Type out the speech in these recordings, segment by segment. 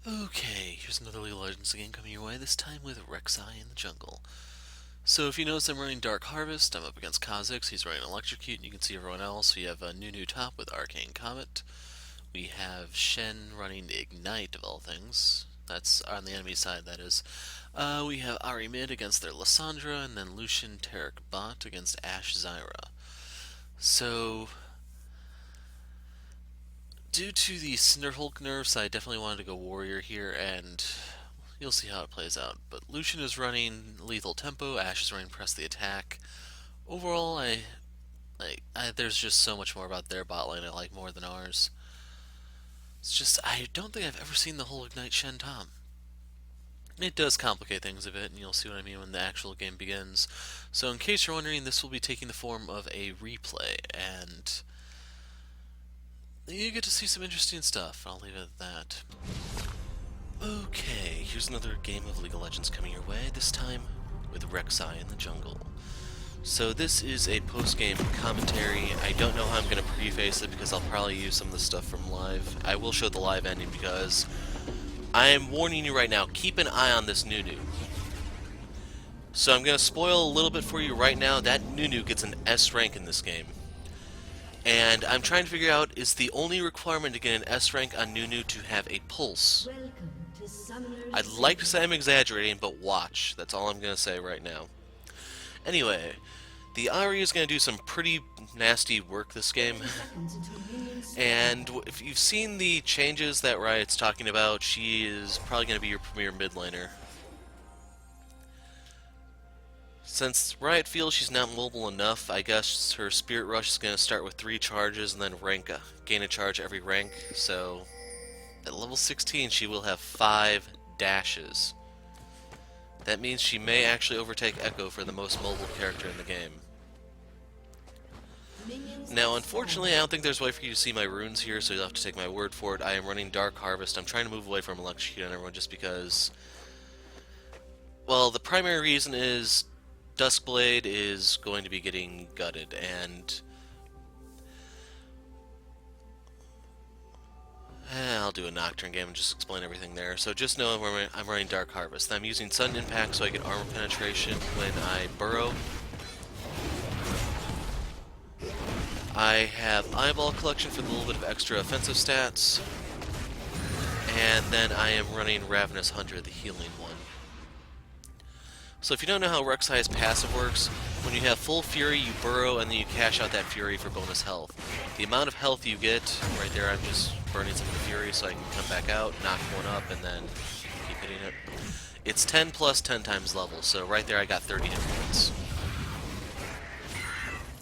Okay, here's another League of Legends game coming your way, this time with Rek'Sai in the jungle. So if you notice I'm running Dark Harvest, I'm up against Kha'Zix, he's running Electrocute, and you can see everyone else. We have a Nunu top with Arcane Comet. We have Shen running Ignite of all things. That's on the enemy side, that is. We have Ahri mid against their Lissandra, and then Lucian Taric bot against Ashe Zyra. So, due to the Cinderhulk nerfs, I definitely wanted to go Warrior here, and you'll see how it plays out. But Lucian is running lethal tempo, Ashe is running press the attack. Overall, there's just so much more about their bot lane I like more than ours. It's just I don't think I've ever seen the whole Ignite Shen Tom. It does complicate things a bit, and you'll see what I mean when the actual game begins. So, in case you're wondering, this will be taking the form of a replay, and you get to see some interesting stuff. I'll leave it at that. Okay, here's another game of League of Legends coming your way, this time with Rek'Sai in the jungle. So this is a post-game commentary. I don't know how I'm going to preface it because I'll probably use some of the stuff from live. I will show the live ending because I am warning you right now, keep an eye on this Nunu. So I'm going to spoil a little bit for you right now. That Nunu gets an S rank in this game. And I'm trying to figure out, is the only requirement to get an S rank on Nunu to have a pulse? I'd like to say I'm exaggerating, but watch. That's all I'm going to say right now. Anyway, the Ahri is going to do some pretty nasty work this game. And if you've seen the changes that Riot's talking about, she is probably going to be your premier mid laner. Since Riot feels she's not mobile enough, I guess her Spirit Rush is going to start with 3 charges and then gain a charge every rank. So at level 16 she will have 5 dashes. That means she may actually overtake Echo for the most mobile character in the game. Now, unfortunately, I don't think there's a way for you to see my runes here, so you'll have to take my word for it. I am running Dark Harvest. I'm trying to move away from Electrocute on everyone just because... well, the primary reason is Duskblade is going to be getting gutted, and... I'll do a Nocturne game and just explain everything there. So just know I'm running Dark Harvest. I'm using Sudden Impact so I get armor penetration when I burrow. I have Eyeball Collection for a little bit of extra offensive stats. And then I am running Ravenous Hunter, the healing one. So if you don't know how Rek'Sai's passive works, when you have full Fury, you burrow and then you cash out that Fury for bonus health. The amount of health you get, right there I'm just burning some of the Fury so I can come back out, knock one up, and then keep hitting it. It's 10 plus 10 times level, so right there I got 30 hit points.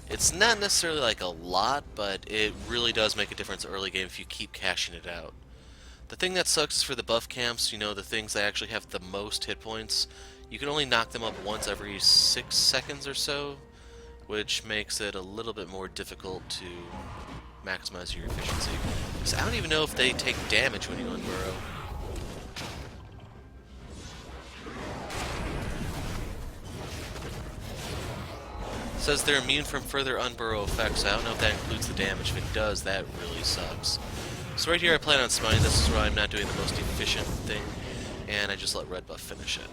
It's not necessarily like a lot, but it really does make a difference early game if you keep cashing it out. The thing that sucks is for the buff camps, you know, the things that actually have the most hit points, you can only knock them up once every 6 seconds or so, which makes it a little bit more difficult to maximize your efficiency. Because I don't even know if they take damage when you unburrow. It says they're immune from further unburrow effects. I don't know if that includes the damage. If it does, that really sucks. So right here I plan on smiting. This is where I'm not doing the most efficient thing, and I just let red buff finish it.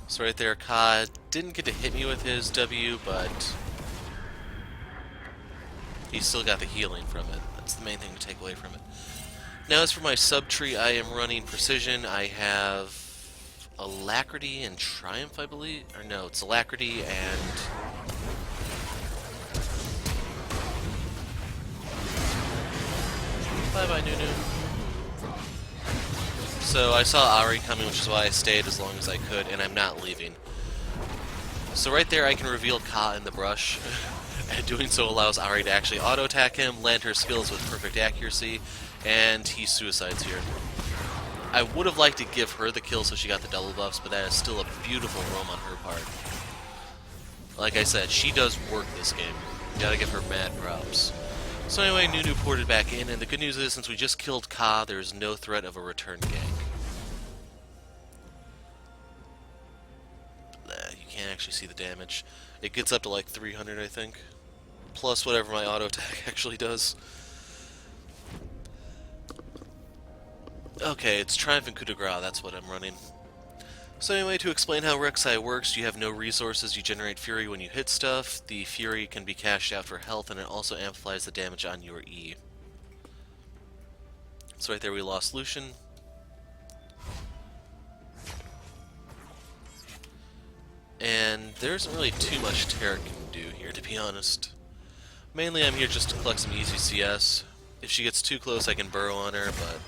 So right there, Ka didn't get to hit me with his W, but he still got the healing from it. That's the main thing to take away from it. Now as for my sub-tree, I am running Precision. I have Alacrity and Triumph, I believe. Or no, it's Alacrity and... bye-bye, Nunu. So I saw Ahri coming, which is why I stayed as long as I could, and I'm not leaving. So right there I can reveal Ka in the brush, and doing so allows Ahri to actually auto-attack him, land her skills with perfect accuracy, and he suicides here. I would have liked to give her the kill so she got the double buffs, but that is still a beautiful roam on her part. Like I said, she does work this game. You gotta give her mad props. So anyway, Nunu ported back in, and the good news is, since we just killed Ka, there's no threat of a return gank. You can't actually see the damage. It gets up to like 300, I think. plus whatever my auto attack actually does. Okay, it's Triumph and Coup de Grace, that's what I'm running. So anyway, to explain how Rek'Sai works, you have no resources, you generate Fury when you hit stuff. The Fury can be cashed out for health, and it also amplifies the damage on your E. So right there we lost Lucian. And there isn't really too much Tara can do here, to be honest. Mainly I'm here just to collect some easy CS. If she gets too close I can burrow on her, but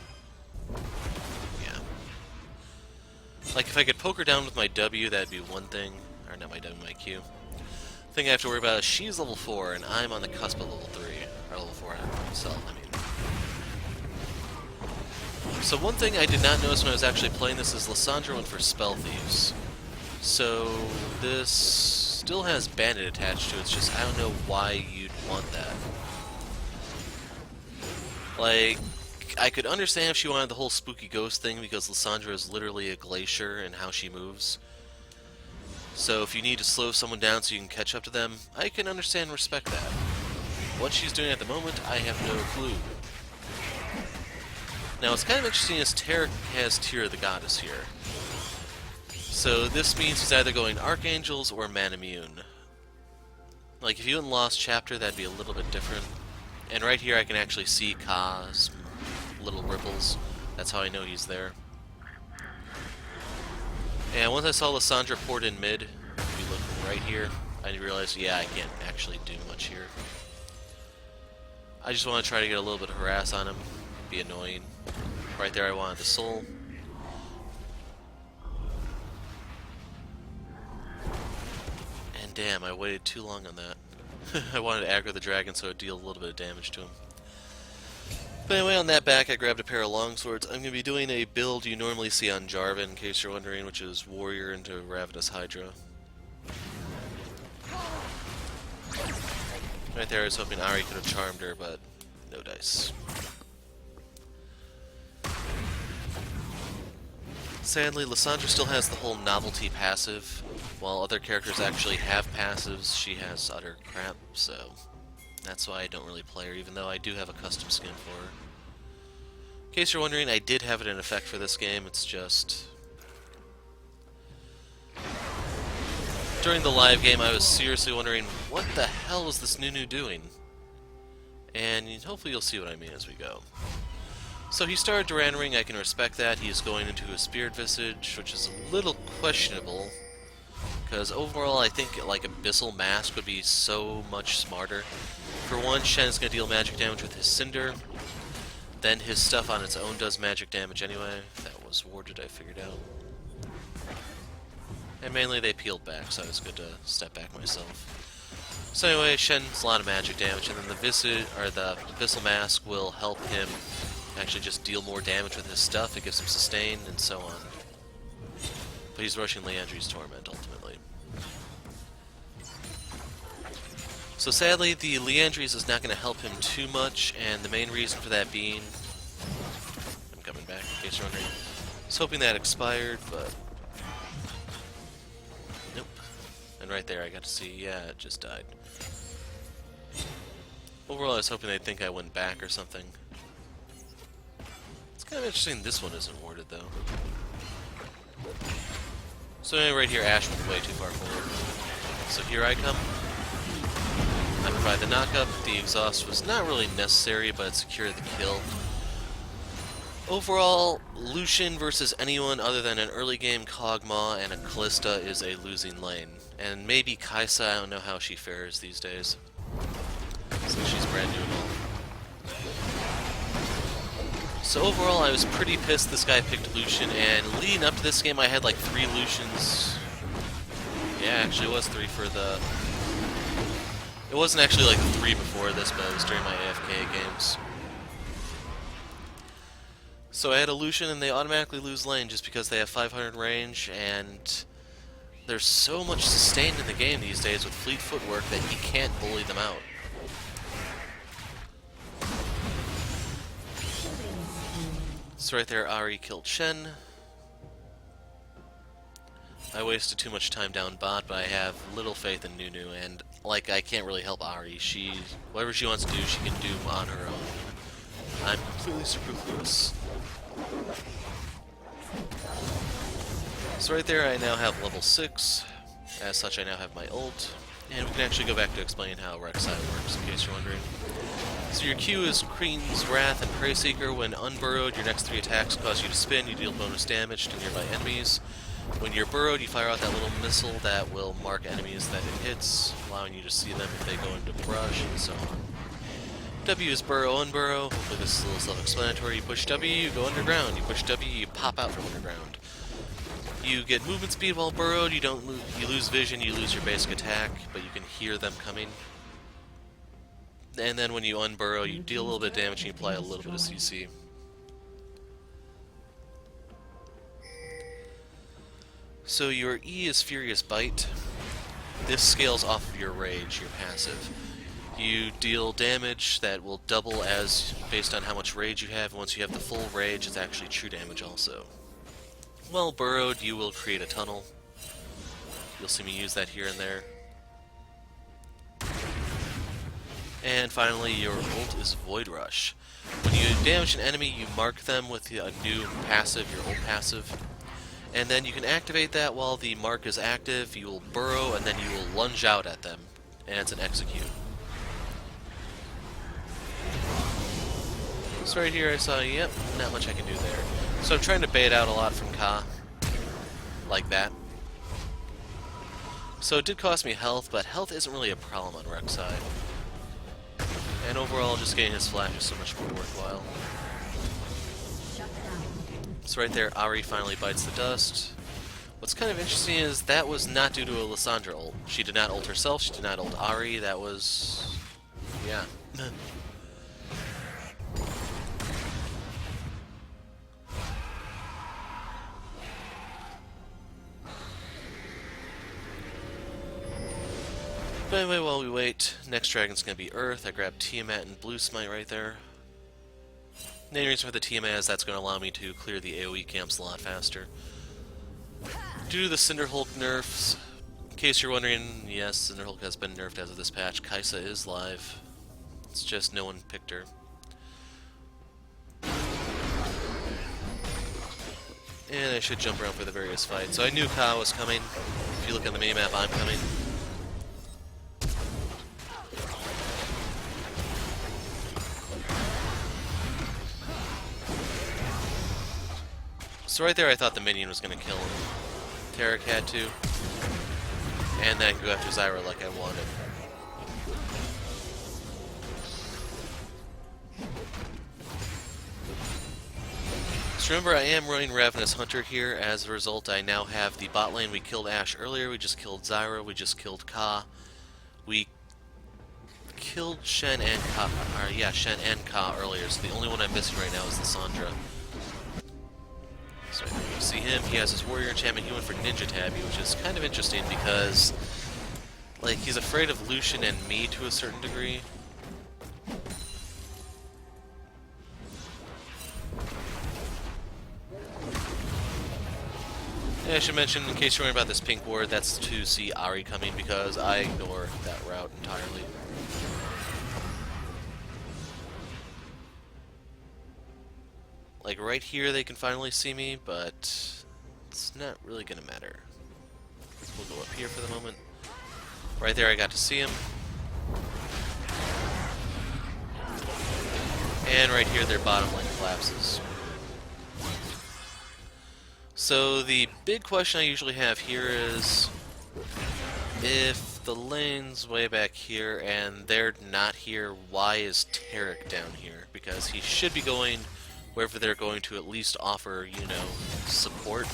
yeah. Like if I could poke her down with my W, that'd be one thing. Or not my W, my Q. The thing I have to worry about is she's level 4 and I'm on the cusp of level 3. Or level 4 myself, I mean. So one thing I did not notice when I was actually playing this is Lissandra went for Spell Thieves. So this still has Bandit attached to it, it's just I don't know why you'd want that. Like, I could understand if she wanted the whole spooky ghost thing because Lissandra is literally a glacier in how she moves. So if you need to slow someone down so you can catch up to them, I can understand and respect that. What she's doing at the moment, I have no clue. Now what's kind of interesting is Tarek has Tear of the Goddess here. So this means he's either going Archangels or Man Immune. Like if you hadn't lost Chapter, that'd be a little bit different. And right here I can actually see Ka's little ripples. That's how I know he's there. And once I saw Lissandra poured in mid, if you look right here, I realized, yeah, I can't actually do much here. I just want to try to get a little bit of harass on him, be annoying. Right there I wanted the soul. And damn, I waited too long on that. I wanted to aggro the dragon so it'd deal a little bit of damage to him. But anyway, on that back I grabbed a pair of longswords. I'm going to be doing a build you normally see on Jarvan, in case you're wondering, which is Warrior into Ravenous Hydra. Right there I was hoping Ahri could have charmed her, but no dice. Sadly, Lissandra still has the whole novelty passive. While other characters actually have passives, she has utter crap, so that's why I don't really play her, even though I do have a custom skin for her. In case you're wondering, I did have it in effect for this game, it's just... During the live game, I was seriously wondering, what the hell is this Nunu doing? And hopefully you'll see what I mean as we go. So he started Durannering, I can respect that. He's going into a Spirit Visage, which is a little questionable. Because overall, I think like Abyssal Mask would be so much smarter. For one, Shen's going to deal magic damage with his Cinder. Then his stuff on its own does magic damage anyway. That was warded, I figured out. And mainly they peeled back, so it was good to step back myself. So anyway, Shen's a lot of magic damage, and then the Abyssal Mask will help him actually just deal more damage with his stuff. It gives him sustain, and so on. But he's rushing Liandry's Torment, ultimately. So sadly, the Liandry's is not going to help him too much, and the main reason for that being... I'm coming back, in case you're wondering. I was hoping that expired, but... Nope. And right there I got to see, yeah, it just died. Overall, I was hoping they'd think I went back or something. It's kind of interesting this one isn't warded, though. So anyway, right here, Ashe went way too far forward. So here I come. I provide the knockup. The exhaust was not really necessary, but it secured the kill. Overall, Lucian versus anyone other than an early game Kog'Maw and a Kalista is a losing lane. And maybe Kaisa, I don't know how she fares these days. So she's brand new and all. So overall, I was pretty pissed this guy picked Lucian, and leading up to this game I had like 3 Lucians. Yeah, actually it was 3 for the... It wasn't actually like 3 before this, but it was during my AFK games. So I had a Lucian, and they automatically lose lane just because they have 500 range, and there's so much sustain in the game these days with fleet footwork that he can't bully them out. So right there, Ahri killed Shen. I wasted too much time down bot, but I have little faith in Nunu, and like, I can't really help Ari. Whatever she wants to do, she can do on her own. I'm completely superfluous. So right there, I now have level 6. As such, I now have my ult. And we can actually go back to explain how Rek'Sai works, in case you're wondering. So your Q is Queen's Wrath and Prey Seeker. When unburrowed, your next 3 attacks cause you to spin. You deal bonus damage to nearby enemies. When you're burrowed, you fire out that little missile that will mark enemies that it hits, allowing you to see them if they go into brush, and so on. W is burrow, unburrow. Hopefully this is a little self-explanatory. You push W, you go underground. You push W, you pop out from underground. You get movement speed while burrowed. You lose vision, you lose your basic attack, but you can hear them coming. And then when you unburrow, you deal a little bit of damage and you apply a little bit of CC. So your E is Furious Bite. This scales off of your rage, your passive. You deal damage that will double as based on how much rage you have. Once you have the full rage, it's actually true damage also. While burrowed, you will create a tunnel. You'll see me use that here and there. And finally, your ult is Void Rush. When you damage an enemy, you mark them with a new passive, your ult passive. And then you can activate that while the mark is active. You will burrow, and then you will lunge out at them. And it's an execute. So right here I saw, yep, not much I can do there. So I'm trying to bait out a lot from Ka. Like that. So it did cost me health, but health isn't really a problem on Rek'Sai. And overall, just getting his flash is so much more worthwhile. So right there, Ari finally bites the dust. What's kind of interesting is that was not due to a Lissandra ult. She did not ult herself, she did not ult Ari, that was... yeah. But anyway, while we wait, next dragon's gonna be Earth. I grabbed Tiamat and Blue Smite right there. The main reason for the Tiamat is that's going to allow me to clear the AoE camps a lot faster. Due to the Cinderhulk nerfs, in case you're wondering, yes, Cinderhulk has been nerfed as of this patch. Kaisa is live. It's just no one picked her. And I should jump around for the various fights. So I knew Ka was coming. If you look on the minimap, I'm coming. So right there I thought the minion was going to kill him. Tarek had to. And then I could go after Zyra like I wanted. So remember, I am running Ravenous Hunter here. As a result, I now have the bot lane. We killed Ashe earlier, we just killed Zyra, we just killed Ka. We killed Shen and Ka, Shen and Ka earlier, so the only one I'm missing right now is Lissandra. So you see him, he has his warrior enchantment, he went for Ninja Tabby, which is kind of interesting because, like, he's afraid of Lucian and me to a certain degree. And I should mention, in case you're wondering about this pink ward, that's to see Ari coming because I ignore that route entirely. Like, right here they can finally see me, but it's not really gonna matter. We'll go up here for the moment. Right there I got to see him. And right here their bottom lane collapses. So the big question I usually have here is, if the lane's way back here and they're not here, why is Tarek down here? Because he should be going wherever they're going to at least offer, you know, support.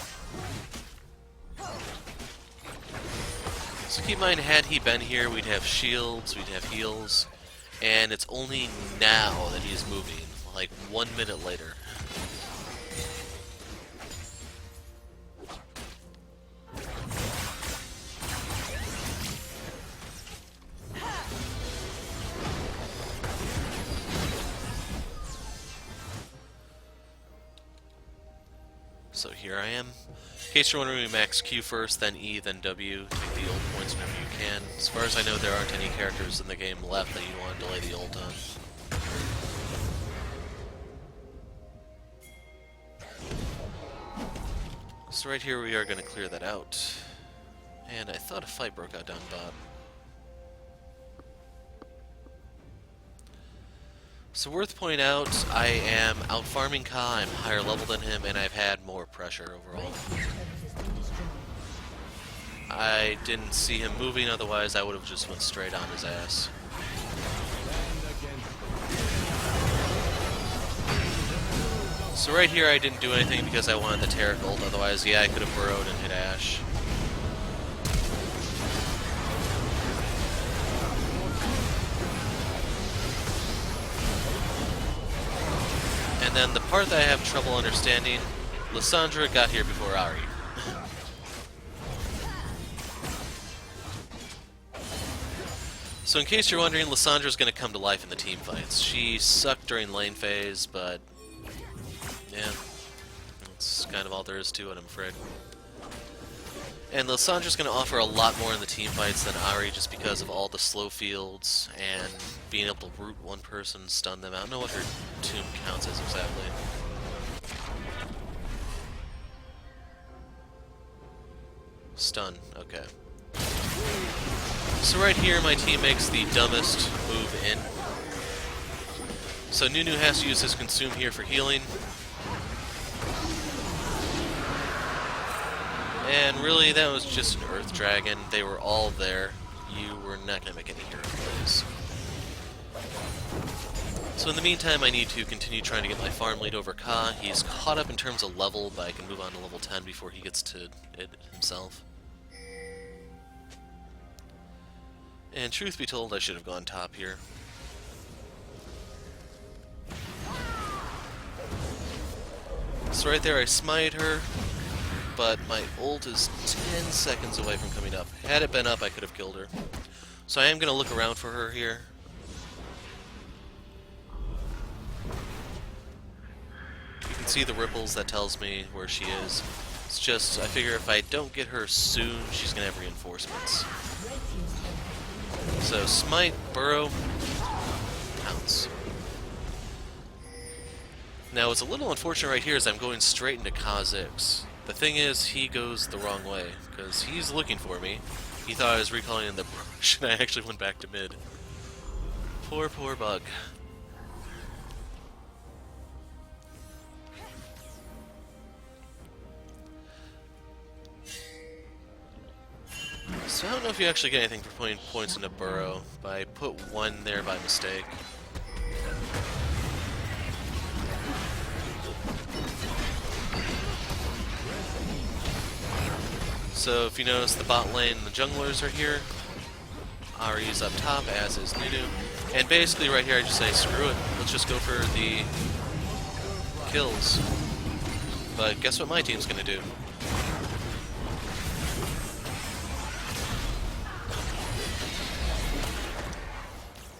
So keep in mind, had he been here, we'd have shields, we'd have heals, and it's only now that he's moving, like 1 minute later. So here I am. In case you're wondering, we max Q first, then E, then W. Take the ult points whenever you can. As far as I know, there aren't any characters in the game left that you want to delay the ult on. So right here we are going to clear that out. And I thought a fight broke out down bot. So worth pointing out, I am out farming Ka, I'm higher level than him, and I've had more pressure overall. I didn't see him moving, otherwise I would have just went straight on his ass. So right here I didn't do anything because I wanted the Taric ult, otherwise yeah, I could have burrowed and hit Ashe. And then the part that I have trouble understanding, Lissandra got here before Ahri. So in case you're wondering, Lissandra's going to come to life in the team fights. She sucked during lane phase, but yeah, that's kind of all there is to it, I'm afraid. And Lissandra's going to offer a lot more in the team fights than Ahri just because of all the slow fields and being able to root one person, stun them. I don't know what her tomb counts as exactly. Stun, okay. So right here my team makes the dumbest move in. So Nunu has to use his consume here for healing. And really, that was just an Earth Dragon. They were all there. You were not going to make any hero plays. So in the meantime, I need to continue trying to get my farm lead over Ka. He's caught up in terms of level, but I can move on to level 10 before he gets to it himself. And truth be told, I should have gone top here. So right there, I smite her. But my ult is 10 seconds away from coming up. Had it been up, I could have killed her. So I am going to look around for her here. You can see the ripples, that tells me where she is. It's just, I figure if I don't get her soon, she's going to have reinforcements. So smite, burrow, pounce. Now what's a little unfortunate right here is I'm going straight into Kha'Zix. The thing is, he goes the wrong way, because he's looking for me. He thought I was recalling in the brush, and I actually went back to mid. Poor, poor bug. So I don't know if you actually get anything for putting points into Burrow, but I put one there by mistake. So if you notice, the bot lane and the junglers are here. Ahri's up top, as is Nunu. And basically right here I just say, screw it, let's just go for the kills. But guess what my team's gonna do?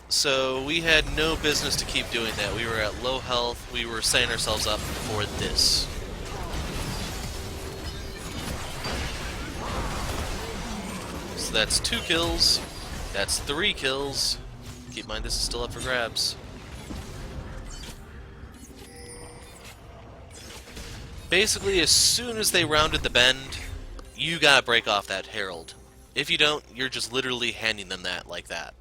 So we had no business to keep doing that. We were at low health, we were setting ourselves up for this. So that's 2 kills, that's 3 kills. Keep in mind this is still up for grabs. Basically, as soon as they rounded the bend, you gotta break off that Herald. If you don't, you're just literally handing them that like that.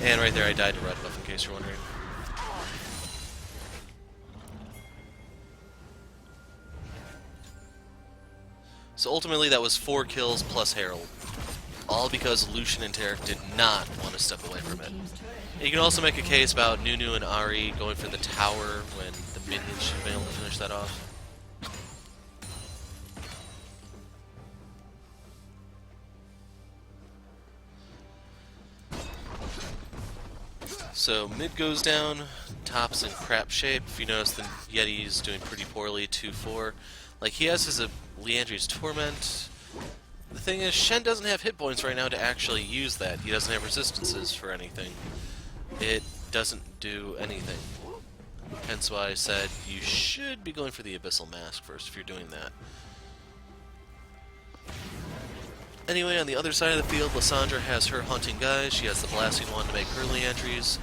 And right there I died to red buff, in case you're wondering. So ultimately that was 4 kills plus Herald. All because Lucian and Taric did not want to step away from it. And you can also make a case about Nunu and Ahri going for the tower when the minions should have been able to finish that off. So mid goes down, top's in crap shape. If you notice, the Yeti's doing pretty poorly, 2-4. Like, he has his Liandry's Torment. The thing is, Shen doesn't have hit points right now to actually use that. He doesn't have resistances for anything. it doesn't do anything. Hence why I said you should be going for the Abyssal Mask first if you're doing that. Anyway, on the other side of the field, Lysandra has her hunting guys. She has the blasting one to make early entries.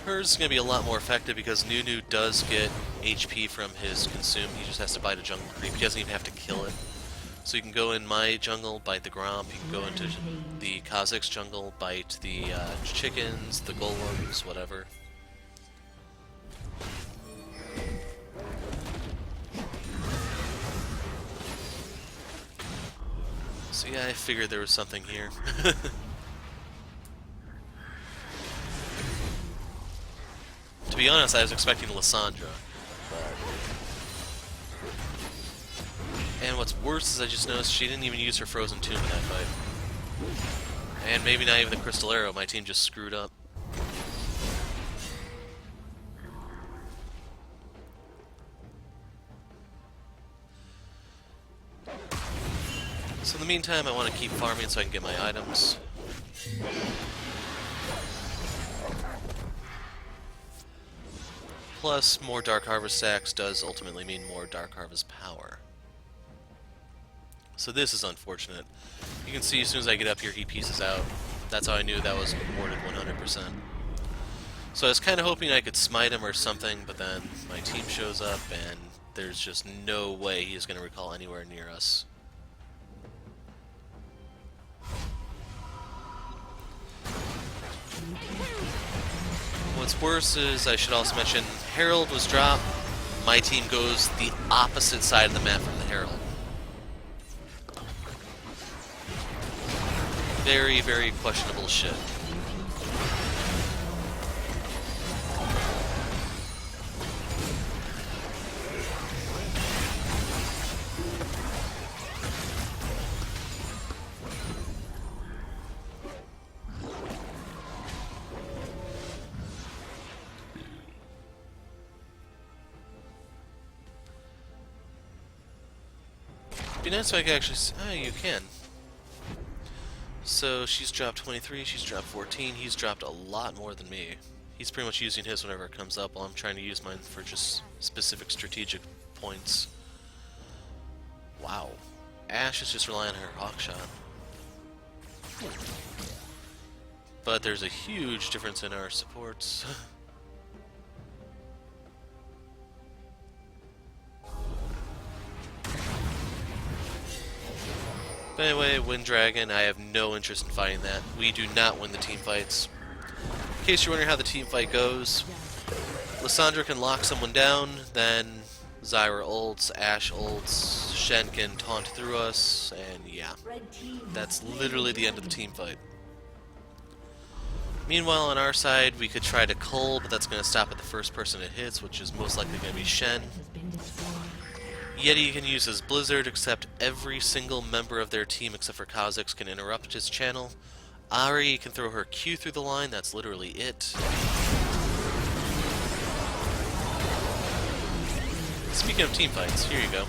Hers is going to be a lot more effective because Nunu does get HP from his consume. He just has to bite a jungle creep. He doesn't even have to kill it. So you can go in my jungle, bite the Gromp. You can go into the Kha'Zix jungle, bite the chickens, the golems, whatever. So yeah, I figured there was something here. To be honest, I was expecting Lysandra. And what's worse is I just noticed she didn't even use her Frozen Tomb in that fight. And maybe not even the Crystal Arrow, my team just screwed up. So in the meantime, I want to keep farming so I can get my items. Plus, more Dark Harvest stacks does ultimately mean more Dark Harvest power. So this is unfortunate. You can see as soon as I get up here, he pieces out. That's how I knew that was awarded 100%. So I was kind of hoping I could smite him or something, but then my team shows up, and there's just no way he's going to recall anywhere near us. What's worse is, I should also mention, Herald was dropped. My team goes the opposite side of the map from the Herald. Very, very questionable shit. Be nice if I could actually... Oh, you can. So she's dropped 23, she's dropped 14, he's dropped a lot more than me. He's pretty much using his whenever it comes up, while I'm trying to use mine for just specific strategic points. Wow. Ashe is just relying on her Hawkshot. But there's a huge difference in our supports. But anyway, Wind Dragon, I have no interest in fighting that. We do not win the team fights. In case you're wondering how the team fight goes, Lysandra can lock someone down, then Zyra ults, Ashe ults, Shen can taunt through us, and yeah. That's literally the end of the team fight. Meanwhile, on our side, we could try to cull, but that's going to stop at the first person it hits, which is most likely going to be Shen. Yeti can use his Blizzard, except every single member of their team except for Kha'Zix can interrupt his channel. Ahri can throw her Q through the line, that's literally it. Speaking of team fights, here you go.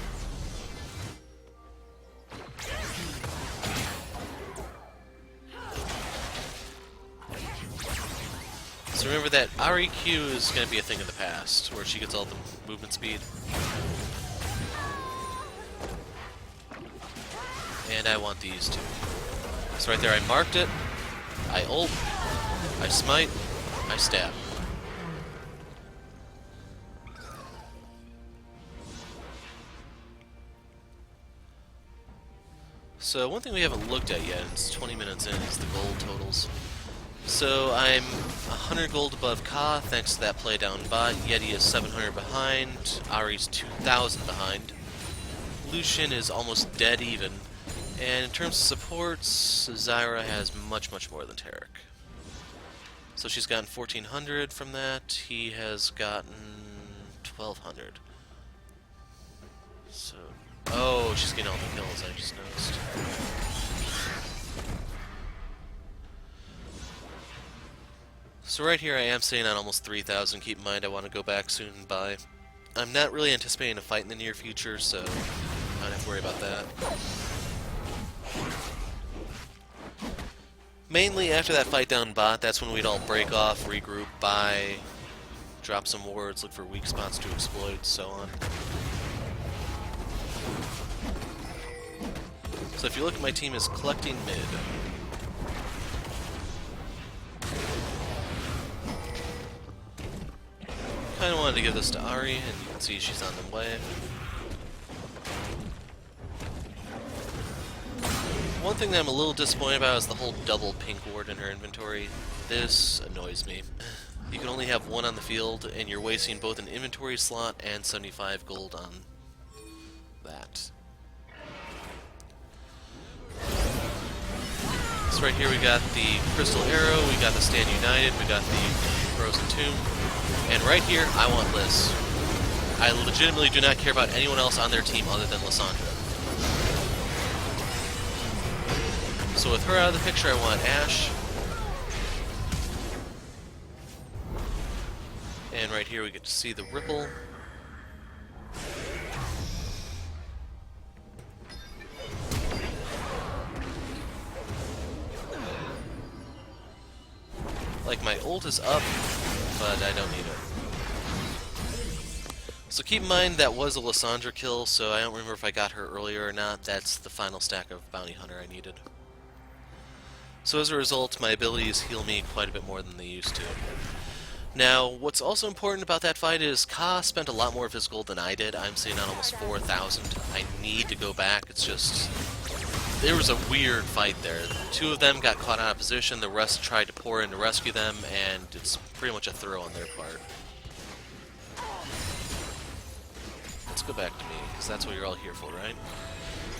So remember that Ahri Q is going to be a thing of the past, where she gets all the movement speed. And I want these two. So right there, I marked it. I ult. I smite. I stab. So one thing we haven't looked at yet, and it's 20 minutes in, is the gold totals. So I'm 100 gold above Ka, thanks to that play down bot. Yeti is 700 behind. Ahri's 2,000 behind. Lucian is almost dead even. And in terms of supports, Zyra has much, much more than Taric. So she's gotten 1,400 from that. He has gotten 1,200. So, oh, she's getting all the kills, I just noticed. So right here I am sitting on almost 3,000. Keep in mind I want to go back soon and buy. I'm not really anticipating a fight in the near future, so I don't have to worry about that. Mainly after that fight down bot, that's when we'd all break off, regroup, buy, drop some wards, look for weak spots to exploit, so on. So if you look, my team is collecting mid. Kinda wanted to give this to Ahri, and you can see she's on the way. One thing that I'm a little disappointed about is the whole double pink ward in her inventory. This annoys me. You can only have one on the field, and you're wasting both an inventory slot and 75 gold on that. So right here we got the Crystal Arrow, we got the Stand United, we got the Frozen Tomb, and right here I want Liz. I legitimately do not care about anyone else on their team other than Lysandra. So with her out of the picture, I want Ashe. And right here we get to see the Ripple. Like, my ult is up, but I don't need it. So keep in mind that was a Lysandra kill, so I don't remember if I got her earlier or not. That's the final stack of Bounty Hunter I needed. So as a result, my abilities heal me quite a bit more than they used to. Now, what's also important about that fight is Ka spent a lot more of his gold than I did. I'm sitting on almost 4,000. I need to go back. It's just... there was a weird fight there. Two of them got caught out of position, the rest tried to pour in to rescue them, and it's pretty much a throw on their part. Let's go back to me, because that's what you're all here for, right?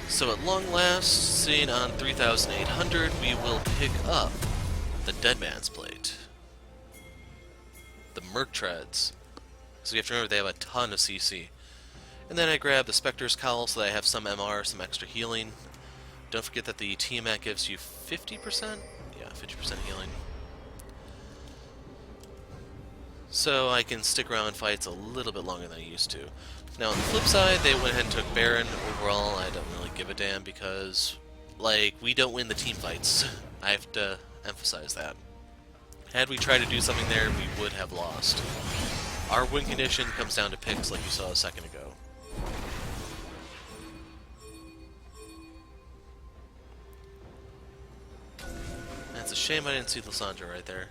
So at long last, sitting on 3,800, we will pick up the Dead Man's Plate. The Merc Treads. So you have to remember they have a ton of CC. And then I grab the Spectre's Cowl so that I have some MR, some extra healing. Don't forget that the Tiamat gives you 50%? Yeah, 50% healing. So I can stick around fights a little bit longer than I used to. Now on the flip side, they went ahead and took Baron. Overall, I don't really give a damn because, like, we don't win the team fights. I have to emphasize that. Had we tried to do something there, we would have lost. Our win condition comes down to picks like you saw a second ago. It's a shame I didn't see Lysandra right there.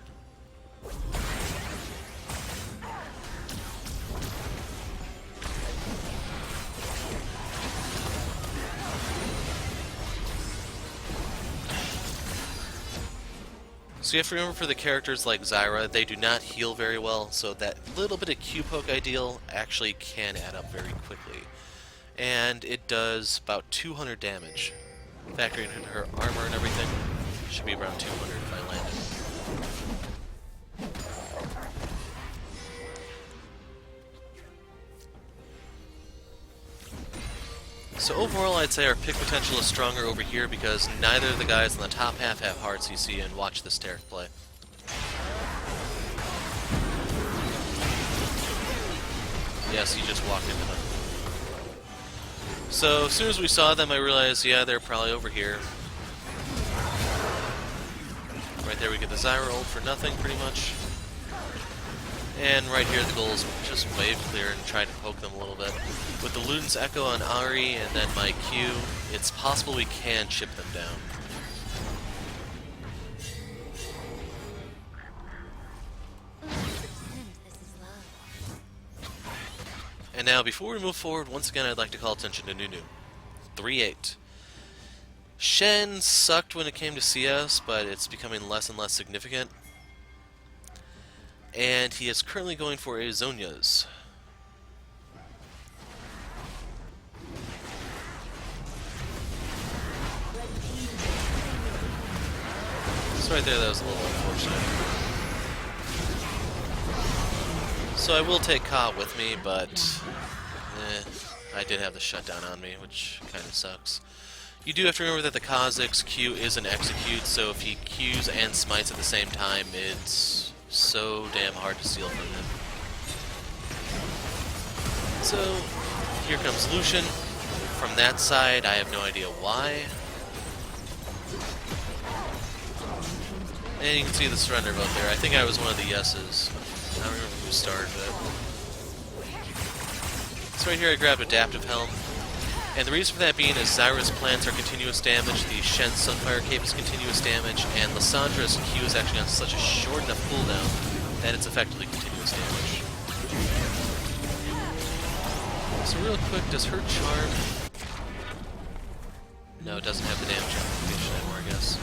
So you have to remember for the characters like Zyra, they do not heal very well, so that little bit of Q-poke ideal actually can add up very quickly. And it does about 200 damage. Factoring in her armor and everything, should be around 200 if I land it. So overall, I'd say our pick potential is stronger over here because neither of the guys in the top half have hard CC, and watch this Taric play. Yes, he just walked into them. So as soon as we saw them, I realized, yeah, they're probably over here. Right there we get the Zyra ult for nothing, pretty much. And right here the goal is just wave clear and try to poke them a little bit. With the Luden's Echo on Ahri and then my Q, it's possible we can chip them down. And now, before we move forward, once again I'd like to call attention to Nunu. 3-8. Shen sucked when it came to CS, but it's becoming less and less significant. And he is currently going for a Zhonya's. So right there, that was a little unfortunate. So I will take Ka with me, but I did have the shutdown on me, which kind of sucks. You do have to remember that the Kha'Zix's Q is an execute, so if he Qs and smites at the same time, it's so damn hard to steal from him. So, here comes Lucian. From that side, I have no idea why. And you can see the surrender vote there. I think I was one of the yeses. I don't remember who started it. So right here I grabbed Adaptive Helm. And the reason for that being is Zyra's plants are continuous damage, the Shen's Sunfire Cape is continuous damage, and Lyssandra's Q is actually on such a short enough cooldown that it's effectively continuous damage. So real quick, does her charm... No, it doesn't have the damage application anymore, I guess.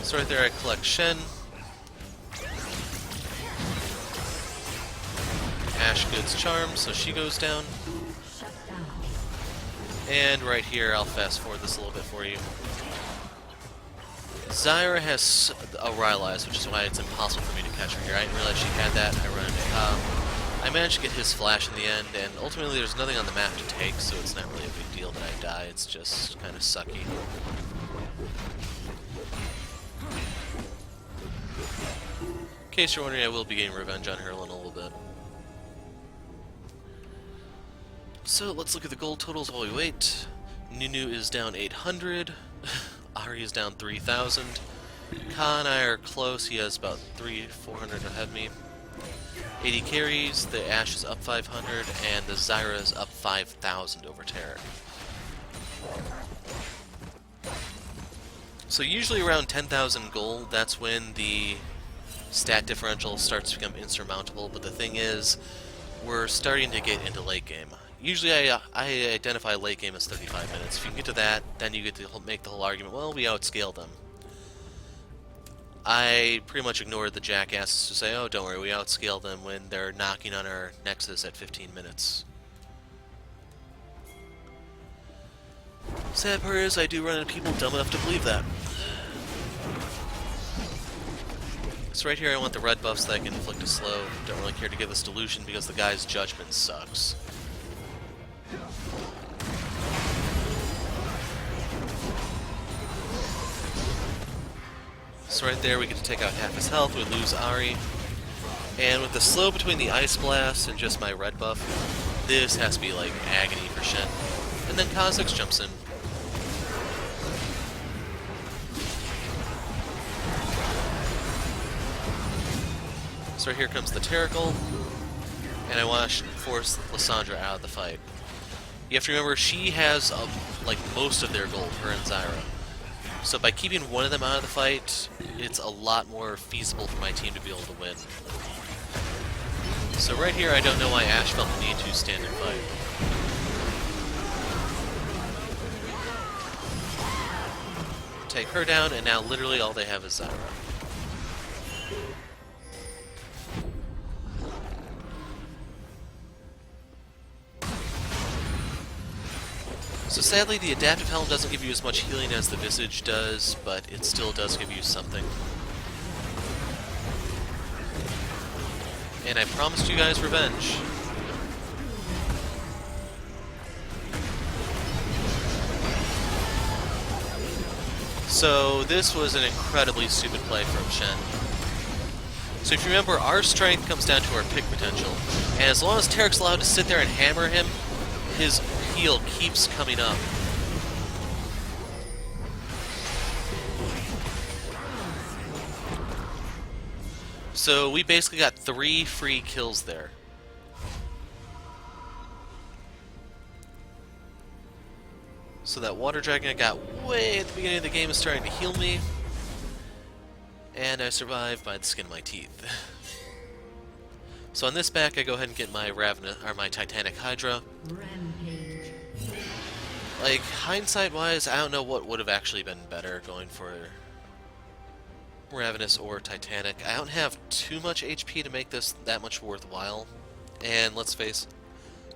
So right there I collect Shen. Ashe Good's charm, so she goes down. And right here, I'll fast forward this a little bit for you. Zyra has a Rylai's, which is why it's impossible for me to catch her here. I didn't realize she had that. I run into Cobb. I managed to get his flash in the end, and ultimately there's nothing on the map to take, so it's not really a big deal that I die. It's just kind of sucky. In case you're wondering, I will be getting revenge on her in a little bit. So let's look at the gold totals while we wait. Nunu is down 800. Ahri is down 3,000. Ka and I are close. He has about 400 ahead of me. 80 carries. The Ashe is up 500, and the Zyra is up 5,000 over Tarek. So usually around 10,000 gold, that's when the stat differential starts to become insurmountable. But the thing is, we're starting to get into late game. Usually I identify late game as 35 minutes. If you can get to that, then you get to make the whole argument, well, we outscaled them. I pretty much ignored the jackasses who say, oh, don't worry, we outscaled them when they're knocking on our Nexus at 15 minutes. Sad part is, I do run into people dumb enough to believe that. So right here I want the red buff so that I can inflict a slow. Don't really care to give this to Lucian because the guy's judgment sucks. So right there we get to take out half his health, we lose Ahri. And with the slow between the Ice Blast and just my red buff, this has to be like agony for Shen. And then Kha'Zix jumps in. So here comes the Terricle, and I want to force Lysandra out of the fight. You have to remember, she has like most of their gold, her and Zyra. So by keeping one of them out of the fight, it's a lot more feasible for my team to be able to win. So right here, I don't know why Ashe felt the need to stand and fight. Take her down, and now literally all they have is Zyra. So sadly, the Adaptive Helm doesn't give you as much healing as the Visage does, but it still does give you something. And I promised you guys revenge. So this was an incredibly stupid play from Shen. So if you remember, our strength comes down to our pick potential, and as long as Tarek's allowed to sit there and hammer him, his heal keeps coming up. So we basically got 3 free kills there. So that water dragon I got way at the beginning of the game is starting to heal me. And I survived by the skin of my teeth. So on this back I go ahead and get my my Titanic Hydra. Rampage. Like, hindsight-wise, I don't know what would have actually been better going for Ravenous or Titanic. I don't have too much HP to make this that much worthwhile. And let's face,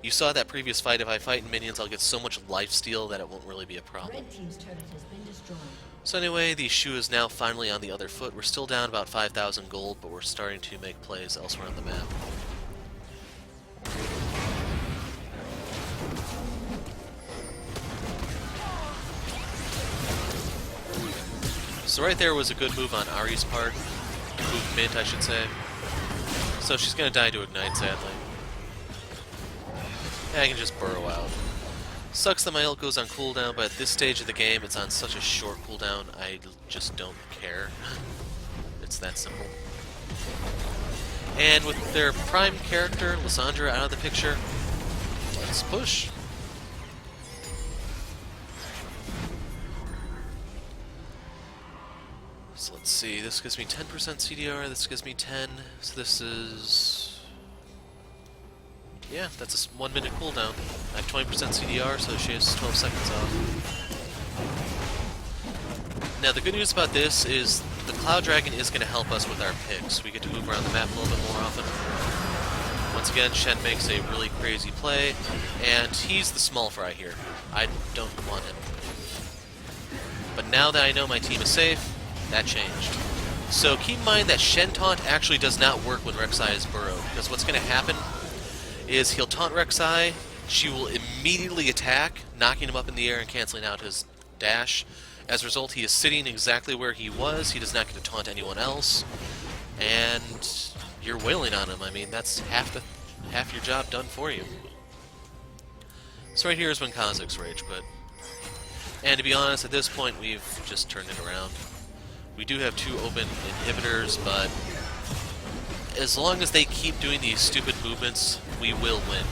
you saw that previous fight, if I fight in minions, I'll get so much lifesteal that it won't really be a problem. Red team's turret has been destroyed. So anyway, the shoe is now finally on the other foot. We're still down about 5,000 gold, but we're starting to make plays elsewhere on the map. So right there was a good move on Ahri's part. Movement, I should say. So she's going to die to Ignite, sadly. Yeah, I can just burrow out. Sucks that my ult goes on cooldown, but at this stage of the game, it's on such a short cooldown, I just don't care. It's that simple. And with their prime character, Lysandra, out of the picture, let's push. So let's see, this gives me 10% CDR, this gives me 10, so this is... yeah, that's a 1 minute cooldown. I have 20% CDR, so she has 12 seconds off. Now the good news about this is the Cloud Dragon is going to help us with our picks. We get to move around the map a little bit more often. Once again, Shen makes a really crazy play, and he's the small fry here. I don't want him. But now that I know my team is safe, that changed. So keep in mind that Shen taunt actually does not work when Rek'Sai is burrowed, because what's going to happen is he'll taunt Rek'Sai, she will immediately attack, knocking him up in the air and canceling out his dash. As a result, he is sitting exactly where he was, he does not get to taunt anyone else, and you're wailing on him. I mean, that's half your job done for you. So right here is when Kazakh's rage quit. And to be honest, at this point, we've just turned it around. We do have 2 open inhibitors, but as long as they keep doing these stupid movements, we will win.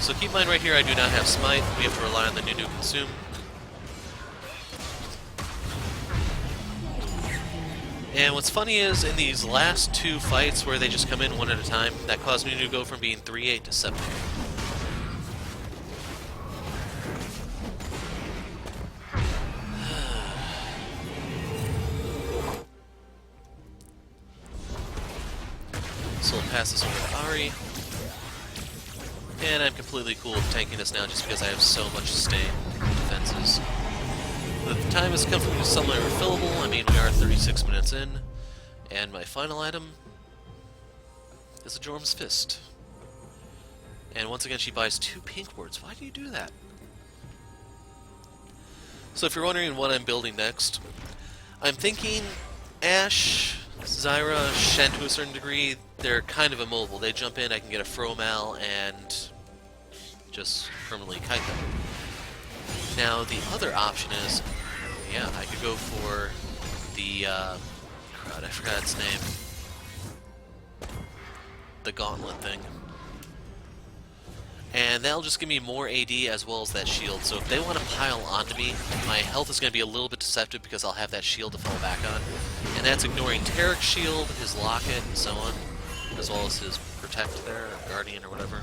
So keep in mind right here, I do not have Smite. We have to rely on the Nunu Consume. And what's funny is, in these last 2 fights where they just come in one at a time, that caused Nunu to go from being 3-8 to 7-8. So we'll pass this over to Ahri. And I'm completely cool with tanking this now just because I have so much sustain defenses. The time has come for me to summon my refillable. I mean, we are 36 minutes in. And my final item is a Jorm's Fist. And once again, she buys 2 pink wards. Why do you do that? So if you're wondering what I'm building next, I'm thinking Ashe, Zyra, Shen to a certain degree. They're kind of immobile. They jump in, I can get a Fromal, and just permanently kite them. Now, the other option is, yeah, I could go for the, crud, I forgot its name. The Gauntlet thing. And that'll just give me more AD as well as that shield. So if they want to pile onto me, my health is going to be a little bit deceptive because I'll have that shield to fall back on. And that's ignoring Tarek's shield, his locket, and so on, as well as his protect there, or guardian, or whatever.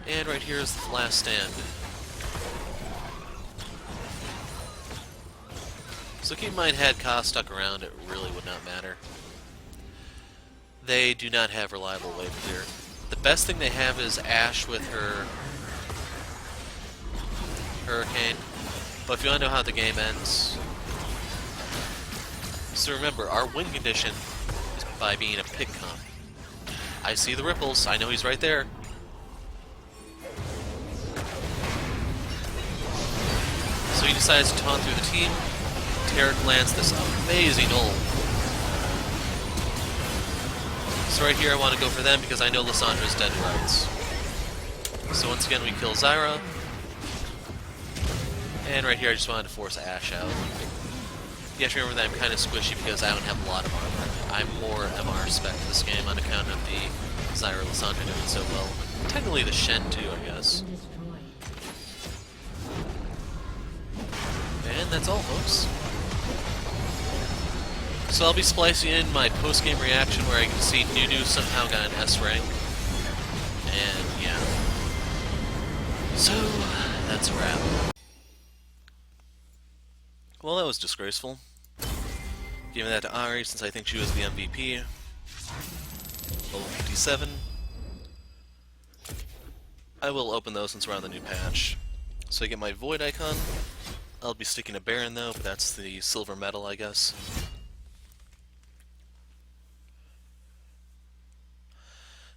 And right here is the last stand. So keep in mind, had Ka stuck around, it really would not matter. They do not have reliable wave clear. The best thing they have is Ashe with her Hurricane. But if you want to know how the game ends... So remember, our win condition is by being a pick comp. I see the ripples, I know he's right there. So he decides to taunt through the team. Tarek lands this amazing ult. So right here I want to go for them because I know Lysandra's dead to rights. So once again we kill Zyra. And right here I just wanted to force Ashe out. You have to remember that I'm kind of squishy because I don't have a lot of armor. I'm more MR spec this game on account of the Zyra Lysandra doing so well. Technically the Shen too, I guess. And that's all, folks. So I'll be splicing in my post-game reaction where I can see Nunu somehow got an S rank. And yeah. So, that's a wrap. Well, that was disgraceful. Giving that to Ahri since I think she was the MVP. Level 57. I will open those since we're on the new patch. So I get my Void icon. I'll be sticking a Baron though, but that's the silver medal, I guess.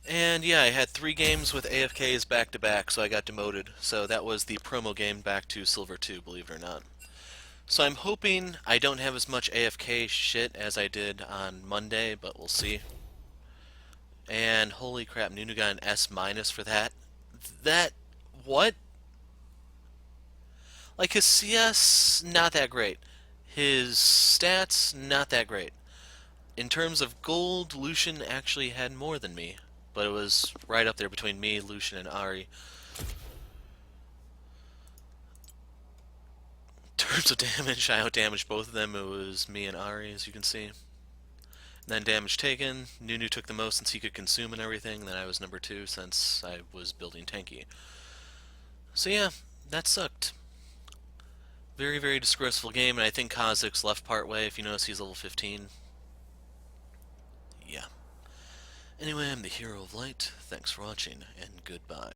And yeah, I had 3 games with AFKs back-to-back, so I got demoted. So that was the promo game back to Silver 2, believe it or not. So I'm hoping I don't have as much AFK shit as I did on Monday, but we'll see. And holy crap, Nunu got an S minus for that. That, what? Like his CS, not that great. His stats, not that great. In terms of gold, Lucian actually had more than me. But it was right up there between me, Lucian, and Ari. In terms of damage, I outdamaged both of them. It was me and Ari, as you can see. And then damage taken, Nunu took the most since he could consume and everything, and then I was number 2 since I was building tanky. So yeah, that sucked. Very, very disgraceful game, and I think Kha'Zix's left part way. If you notice, he's level 15. Yeah. Anyway, I'm the Hero of Light. Thanks for watching, and goodbye.